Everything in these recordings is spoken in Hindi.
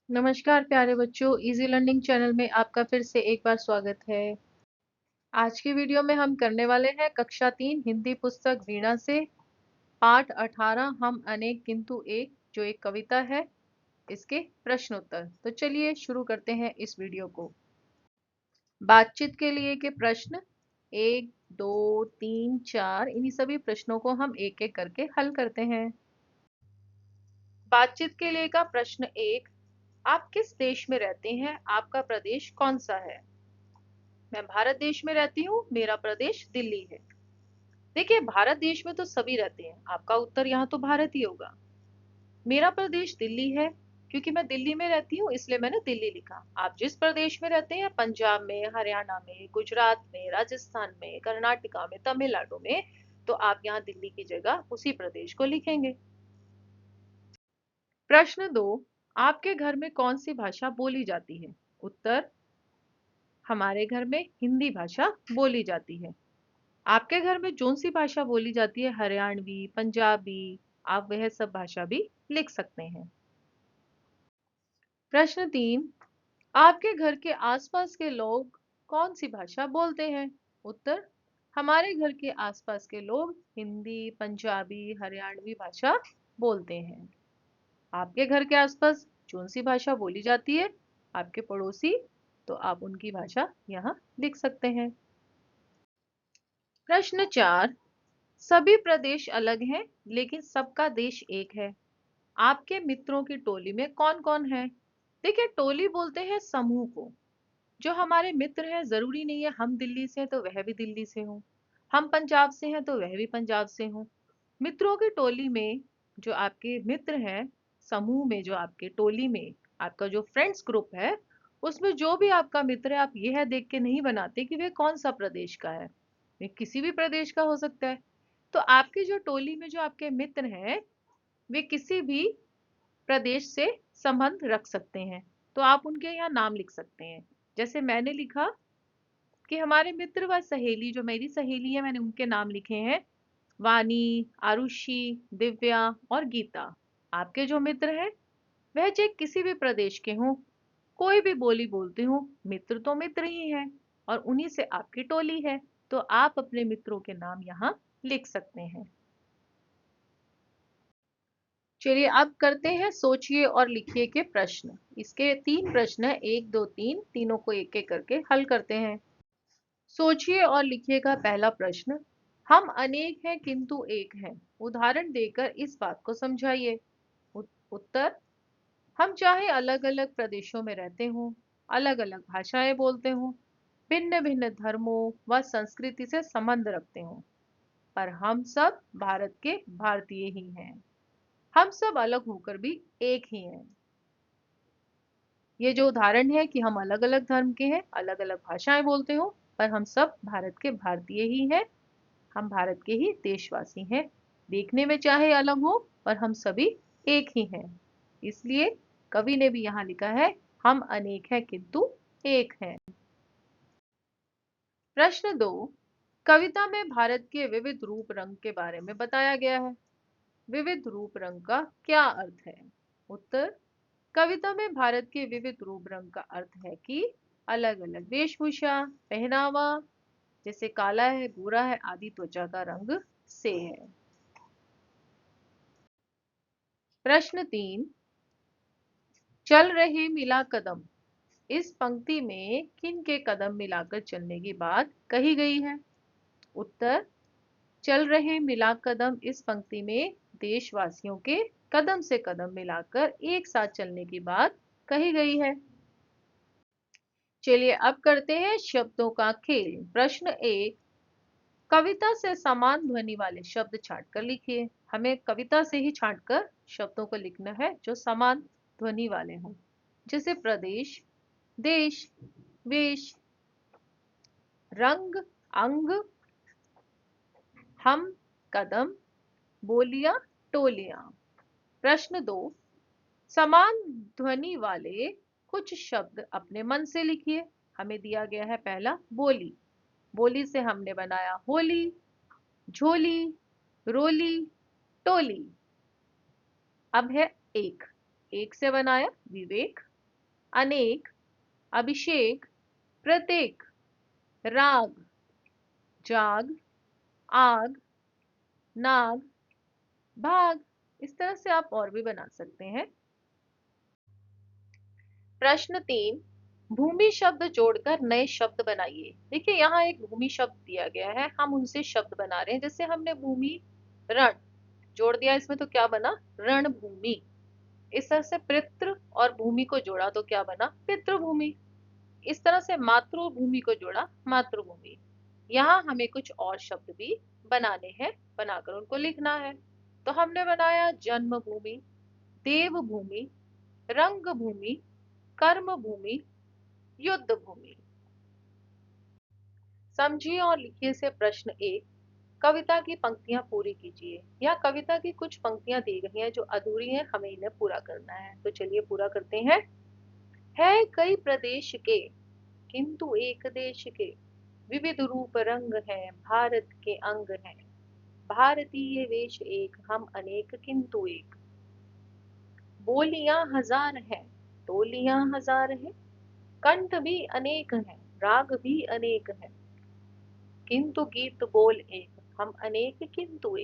नमस्कार प्यारे बच्चों, इजी लर्निंग चैनल में आपका फिर से एक बार स्वागत है। आज की वीडियो में हम करने वाले हैं कक्षा 3 हिंदी पुस्तक वीणा से पाठ 18 हम अनेक किंतु एक, जो एक कविता है, इसके प्रश्न उत्तर। तो चलिए शुरू करते हैं इस वीडियो को। बातचीत के लिए के प्रश्न 1, 2, 3, 4, इन्हीं सभी प्रश्नों को हम एक एक करके हल करते हैं। बातचीत के लिए का प्रश्न 1, आप किस देश में रहते हैं? आपका प्रदेश कौन सा है? मैं भारत देश में रहती हूँ, मेरा प्रदेश दिल्ली है। देखिए, भारत देश में तो सभी रहते हैं, आपका उत्तर यहाँ तो भारत ही होगा। मेरा प्रदेश दिल्ली है, क्योंकि मैं दिल्ली में रहती हूँ इसलिए मैंने दिल्ली लिखा। आप जिस प्रदेश में रहते हैं, पंजाब में, हरियाणा में, गुजरात में, राजस्थान में, कर्नाटका में, तमिलनाडु में, तो आप यहाँ दिल्ली की जगह उसी प्रदेश को लिखेंगे। प्रश्न 2, आपके घर में कौन सी भाषा बोली जाती है? उत्तर, हमारे घर में हिंदी भाषा बोली जाती है। आपके घर में कौन सी भाषा बोली जाती है? हरियाणवी, पंजाबी, आप वह सब भाषा भी लिख सकते हैं। प्रश्न 3, आपके घर के आसपास के लोग कौन सी भाषा बोलते हैं? उत्तर, हमारे घर के आसपास के लोग हिंदी, पंजाबी, हरियाणवी भाषा बोलते हैं। आपके घर के आसपास कौन सी भाषा बोली जाती है? आपके पड़ोसी, तो आप उनकी भाषा यहाँ लिख सकते हैं। प्रश्न 4, सभी प्रदेश अलग हैं लेकिन सबका देश एक है। आपके मित्रों की टोली में कौन कौन है? देखिए, टोली बोलते हैं समूह को। जो हमारे मित्र हैं, जरूरी नहीं है हम दिल्ली से हैं तो वह भी दिल्ली से हो, हम पंजाब से हैं तो वह भी पंजाब से हो। मित्रों की टोली में जो आपके मित्र हैं, समूह में जो आपके टोली में आपका जो फ्रेंड्स ग्रुप है, उसमें जो भी आपका मित्र है, आप यह देख के नहीं बनाते कि वे कौन सा प्रदेश का है। वे किसी भी प्रदेश का हो सकता है। तो आपकी जो टोली में जो आपके मित्र हैं, वे किसी भी प्रदेश से संबंध रख सकते हैं, तो आप उनके यहाँ नाम लिख सकते हैं। जैसे मैंने लिखा कि हमारे मित्र व सहेली, जो मेरी सहेली है, मैंने उनके नाम लिखे हैं, वानी, आरुषि, दिव्या और गीता। आपके जो मित्र हैं, वह चाहे किसी भी प्रदेश के हों, कोई भी बोली बोलते हो, मित्र तो मित्र ही हैं और उन्हीं से आपकी टोली है, तो आप अपने मित्रों के नाम यहाँ लिख सकते हैं। चलिए अब करते हैं सोचिए और लिखिए के प्रश्न। इसके 3 प्रश्न है, 1, 2, 3, तीनों को एक एक करके हल करते हैं। सोचिए और लिखिए का पहला प्रश्न, हम अनेक हैं किंतु एक हैं, उदाहरण देकर इस बात को समझाइए। उत्तर, हम चाहे अलग अलग प्रदेशों में रहते हों, अलग अलग भाषाएं बोलते हों, भिन्न भिन्न धर्मों व संस्कृति से संबंध रखते हों, पर हम सब भारत के भारतीय ही हैं। हम सब अलग होकर भी एक ही हैं। ये जो उदाहरण है कि हम अलग अलग धर्म के हैं, अलग अलग भाषाएं बोलते हो, पर हम सब भारत के भारतीय ही हैं। हम भारत के ही देशवासी हैं। देखने में चाहे अलग हो, पर हम सभी एक ही हैं। इसलिए कवि ने भी यहाँ लिखा है, हम अनेक हैं किंतु एक हैं। प्रश्न 2, कविता में भारत के विविध रूप रंग के बारे में बताया गया है। विविध रूप रंग का क्या अर्थ है? उत्तर, कविता में भारत के विविध रूप रंग का अर्थ है कि अलग अलग वेशभूषा, पहनावा, जैसे काला है, गोरा है आदि त्वचा का रंग से है। प्रश्न 3, चल रहे मिला कदम, इस पंक्ति में किन के कदम मिलाकर चलने की बात कही गई है? उत्तर, चल रहे मिला कदम इस पंक्ति में देशवासियों के कदम से कदम मिलाकर एक साथ चलने की बात कही गई है। चलिए अब करते हैं शब्दों का खेल। प्रश्न 1, कविता से समान ध्वनि वाले शब्द छांटकर लिखिए। हमें कविता से ही छांटकर शब्दों को लिखना है जो समान ध्वनि वाले हों, जैसे प्रदेश, देश, वेश, रंग, अंग, हम, कदम, बोलियां, टोलियां। प्रश्न 2, समान ध्वनि वाले कुछ शब्द अपने मन से लिखिए। हमें दिया गया है पहला बोली। बोली से हमने बनाया होली, झोली, रोली, टोली। अब है एक। एक से बनाया विवेक, अनेक, अभिषेक, प्रत्येक, राग, जाग, आग, नाग, भाग। इस तरह से आप और भी बना सकते हैं। प्रश्न 3, भूमि शब्द जोड़कर नए शब्द बनाइए। देखिए यहाँ एक भूमि शब्द दिया गया है, हम उनसे शब्द बना रहे हैं। जैसे हमने भूमि रण जोड़ दिया, इसमें तो क्या बना, रणभूमि। इस तरह से पितृ और भूमि को जोड़ा तो क्या बना, पितृभूमि। इस तरह से मातृभूमि को जोड़ा, मातृभूमि। यहाँ हमें कुछ और शब्द भी बनाने हैं, बनाकर उनको लिखना है। तो हमने बनाया जन्मभूमि, देवभूमि, रंगभूमि, कर्मभूमि, युद्ध भूमि। समझिए और लिखिए से प्रश्न 1, कविता की पंक्तियां पूरी कीजिए। या कविता की कुछ पंक्तियां दी गई हैं जो अधूरी हैं, हमें इन्हें पूरा करना है। तो चलिए पूरा करते हैं। है कई प्रदेश के किंतु एक देश के, विविध रूप रंग है भारत के अंग हैं, भारतीय वेश एक हम अनेक किंतु एक। बोलियां हजार हैं, टोलियां हजार हैं, कंठ भी अनेक हैं, राग भी अनेक हैं, किंतु गीत बोल एक हम अनेक किंतु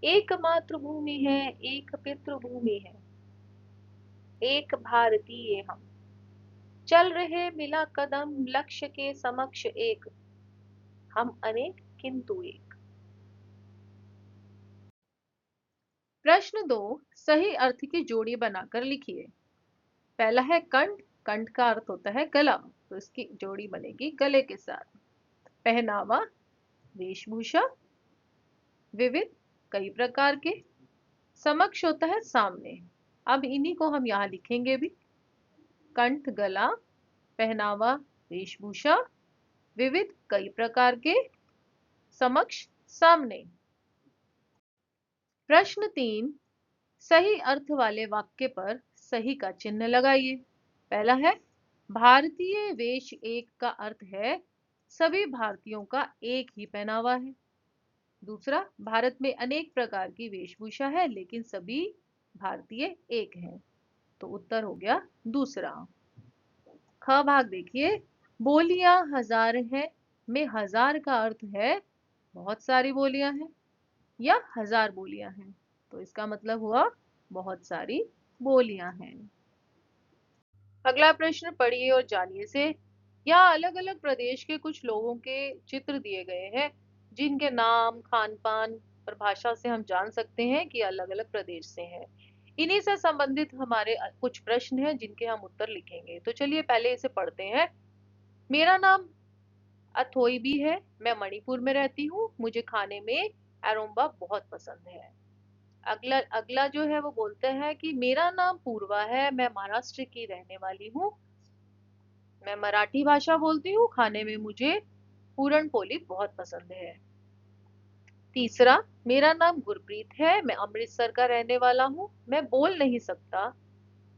एक मातृभूमि है, एक पितृभूमि है, एक भारतीय हम, चल रहे मिला कदम लक्ष्य के समक्ष एक, हम अनेक किंतु एक। प्रश्न 2, सही अर्थ की जोड़ी बनाकर लिखिए। पहला है कंठ, कंठ का अर्थ होता है गला, तो इसकी जोड़ी बनेगी गले के साथ। पहनावा, वेशभूषा, विविध, कई प्रकार के, समक्ष होता है सामने। अब इन्हीं को हम यहाँ लिखेंगे भी। कंठ गला, पहनावा वेशभूषा, विविध कई प्रकार के, समक्ष सामने। प्रश्न 3, सही अर्थ वाले वाक्य पर सही का चिन्ह लगाइए। पहला है भारतीय वेश एक का अर्थ है सभी भारतीयों का एक ही पहनावा है। दूसरा, भारत में अनेक प्रकार की वेशभूषा है लेकिन सभी भारतीय एक हैं। तो उत्तर हो गया दूसरा। ख भाग देखिए, बोलियां हजार हैं में हजार का अर्थ है बहुत सारी बोलियां हैं या हजार बोलियां हैं। तो इसका मतलब हुआ बहुत सारी बोलियां हैं। अगला प्रश्न पढ़िए और जानिए से। यहाँ अलग अलग प्रदेश के कुछ लोगों के चित्र दिए गए हैं जिनके नाम, खान पान और भाषा से हम जान सकते हैं कि अलग अलग प्रदेश से हैं। इन्हीं से संबंधित हमारे कुछ प्रश्न हैं जिनके हम उत्तर लिखेंगे। तो चलिए पहले इसे पढ़ते हैं। मेरा नाम अथोई भी है, मैं मणिपुर में रहती हूँ, मुझे खाने में एरोम्बा बहुत पसंद है। अगला अगला जो है वो बोलते हैं कि मेरा नाम पूर्वा है, मैं महाराष्ट्र की रहने वाली हूँ, मैं मराठी भाषा बोलती हूँ, खाने में मुझे पूरन पोली बहुत पसंद है। तीसरा, मेरा नाम गुरप्रीत है, मैं अमृतसर का रहने वाला हूँ, मैं बोल नहीं सकता,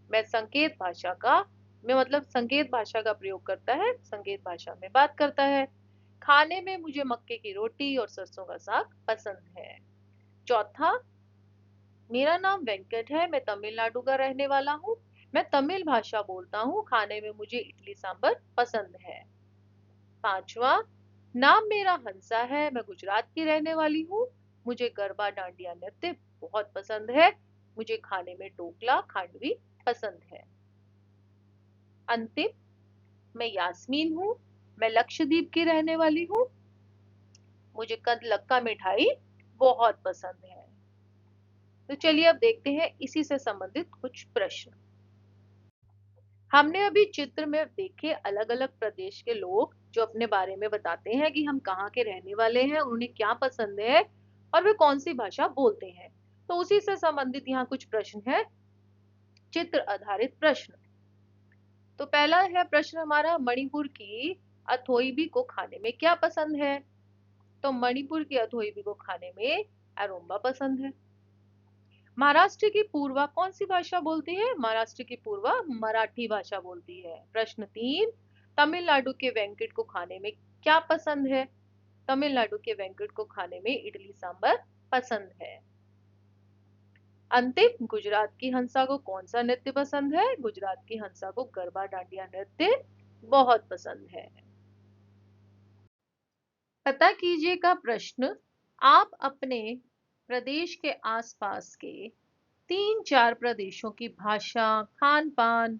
मैं संकेत भाषा का, मैं मतलब संकेत भाषा का प्रयोग करता है, संकेत भाषा में बात करता है। खाने में मुझे मक्के की रोटी और सरसों का साग पसंद है। चौथा, मेरा नाम वेंकट है, मैं तमिलनाडु का रहने वाला हूँ, मैं तमिल भाषा बोलता हूँ, खाने में मुझे इडली सांभर पसंद है। पांचवा, नाम मेरा हंसा है, मैं गुजरात की रहने वाली हूँ, मुझे गरबा डांडिया नृत्य बहुत पसंद है, मुझे खाने में ढोकला खांडवी पसंद है। अंतिम, मैं यास्मीन हूँ, मैं लक्षद्वीप की रहने वाली हूँ, मुझे कदलक्का मिठाई बहुत पसंद है। तो चलिए अब देखते हैं इसी से संबंधित कुछ प्रश्न। हमने अभी चित्र में देखे अलग अलग प्रदेश के लोग जो अपने बारे में बताते हैं कि हम कहाँ के रहने वाले हैं, उन्हें क्या पसंद है और वे कौन सी भाषा बोलते हैं। तो उसी से संबंधित यहाँ कुछ प्रश्न है, चित्र आधारित प्रश्न। तो पहला है प्रश्न हमारा, मणिपुर की अथोईबी को खाने में क्या पसंद है। तो मणिपुर की अथोईबी को खाने में एरोम्बा पसंद है। महाराष्ट्र की पूर्वा कौन सी भाषा बोलती है। महाराष्ट्र की पूर्वा मराठी भाषा बोलती है। प्रश्न 3, तमिलनाडु के वेंकट को खाने में क्या पसंद है। तमिलनाडु के वेंकट को खाने में इडली सांभर पसंद है। अंतिम, गुजरात की हंसा को कौन सा नृत्य पसंद है? गुजरात की हंसा को गरबा डांडिया नृत्य बहुत पसंद है। पता कीजिए का प्रश्न, आप अपने प्रदेश के आसपास के 3-4 प्रदेशों की भाषा, खान पान,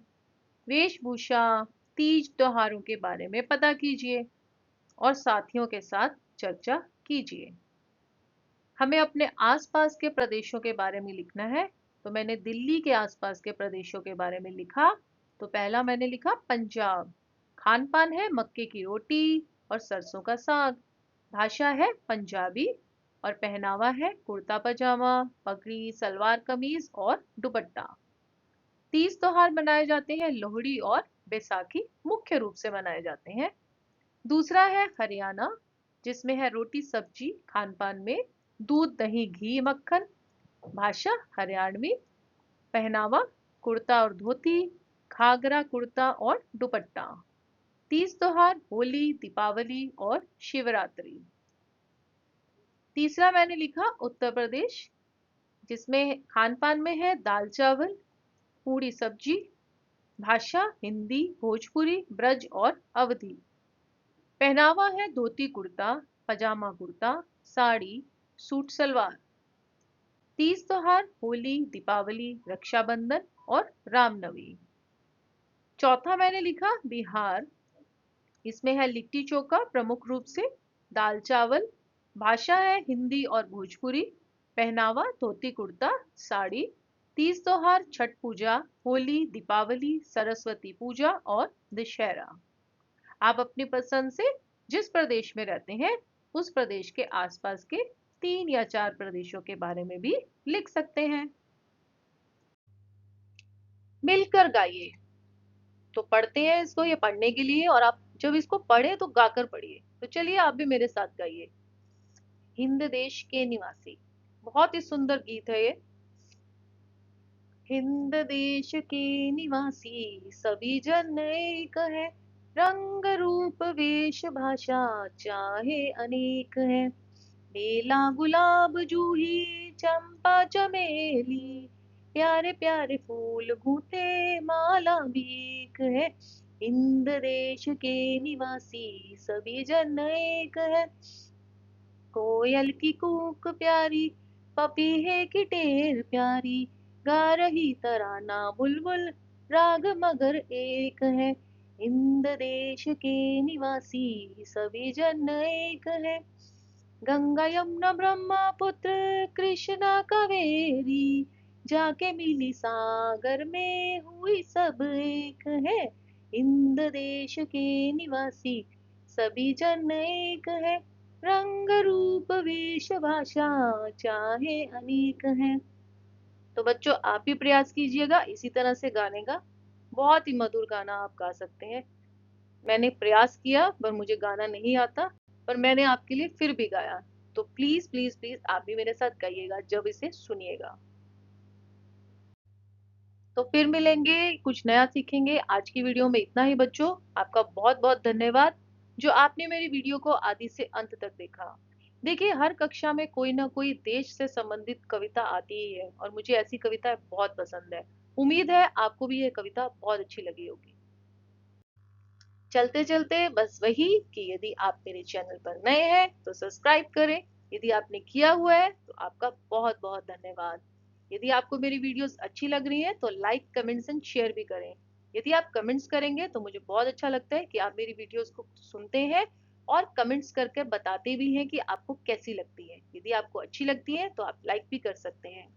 वेशभूषा, तीज त्योहारों के बारे में पता कीजिए और साथियों के साथ चर्चा कीजिए। हमें अपने आसपास के प्रदेशों के बारे में लिखना है। तो मैंने दिल्ली के आसपास के प्रदेशों के बारे में लिखा। तो पहला मैंने लिखा पंजाब। खान पान है मक्के की रोटी और सरसों का साग। भाषा है पंजाबी और पहनावा है कुर्ता पजामा, पगड़ी, सलवार कमीज और दुपट्टा। तीज त्योहार मनाए जाते हैं, लोहड़ी और बैसाखी मुख्य रूप से मनाए जाते हैं। दूसरा है हरियाणा, जिसमें है रोटी सब्जी। खान पान में दूध दही घी मक्खन। भाषा हरियाणवी। पहनावा कुर्ता और धोती, घाघरा कुर्ता और दुपट्टा। तीज त्योहार होली, दीपावली और शिवरात्रि। तीसरा मैंने लिखा उत्तर प्रदेश, जिसमें खान पान में है दाल चावल, पूड़ी सब्जी। भाषा हिंदी, भोजपुरी, ब्रज और अवधी। पहनावा है धोती कुर्ता, पजामा कुर्ता, साड़ी, सूट सलवार। तीज त्योहार होली, दीपावली, रक्षाबंधन और रामनवमी। चौथा मैंने लिखा बिहार, इसमें है लिट्टी चोखा प्रमुख रूप से, दाल चावल। भाषा है हिंदी और भोजपुरी। पहनावा धोती कुर्ता, साड़ी। तीज त्योहार छठ पूजा, होली, दीपावली, सरस्वती पूजा और दशहरा। आप अपनी पसंद से जिस प्रदेश में रहते हैं उस प्रदेश के आसपास के 3 या 4 प्रदेशों के बारे में भी लिख सकते हैं। मिलकर गाइए। तो पढ़ते हैं इसको, ये पढ़ने के लिए, और आप जब इसको पढ़े तो गाकर पढ़िए। तो चलिए आप भी मेरे साथ गाइए। हिंद देश के निवासी। बहुत ही सुंदर गीत है ये। हिंद देश के निवासी सभी जन एक है, रंग रूप वेश भाषा चाहे अनेक है। बेला गुलाब जूही चंपा चमेली, प्यारे प्यारे फूल गूंथे माला भी एक है। हिंद देश के निवासी सभी जन एक है। कोयल की कूक प्यारी, पपीहे की टेर प्यारी, गा रही तराना बुलबुल, राग मगर एक है। हिंद देश के निवासी सभी जन एक है। गंगा यमुना ब्रह्मपुत्र कृष्णा कावेरी, जाके मिली सागर में हुई सब एक है। हिंद देश के निवासी सभी जन एक है, रंग रूप वेश भाषा चाहे अनेक है। तो बच्चों आप भी प्रयास कीजिएगा इसी तरह से गाने का। बहुत ही मधुर गाना आप गा सकते हैं। मैंने प्रयास किया पर मुझे गाना नहीं आता, पर मैंने आपके लिए फिर भी गाया। तो प्लीज प्लीज प्लीज आप भी मेरे साथ गाइएगा जब इसे सुनिएगा। तो फिर मिलेंगे, कुछ नया सीखेंगे। आज की वीडियो में इतना ही बच्चों। आपका बहुत बहुत धन्यवाद जो आपने मेरी वीडियो को आदि से अंत तक देखा। देखिए हर कक्षा में कोई ना कोई देश से संबंधित कविता आती ही है और मुझे ऐसी कविताएं बहुत पसंद है। उम्मीद है आपको भी ये कविता बहुत अच्छी लगी होगी। चलते चलते बस वही कि यदि आप मेरे चैनल पर नए हैं तो सब्सक्राइब करें। यदि आपने किया हुआ है तो आपका बहुत बहुत धन्यवाद। यदि आपको मेरी वीडियोस अच्छी लग रही हैं तो लाइक, कमेंट्स एंड शेयर भी करें। यदि आप कमेंट्स करेंगे तो मुझे बहुत अच्छा लगता है कि आप मेरी वीडियोस को सुनते हैं और कमेंट्स करके बताते भी हैं कि आपको कैसी लगती है। यदि आपको अच्छी लगती है तो आप लाइक भी कर सकते हैं।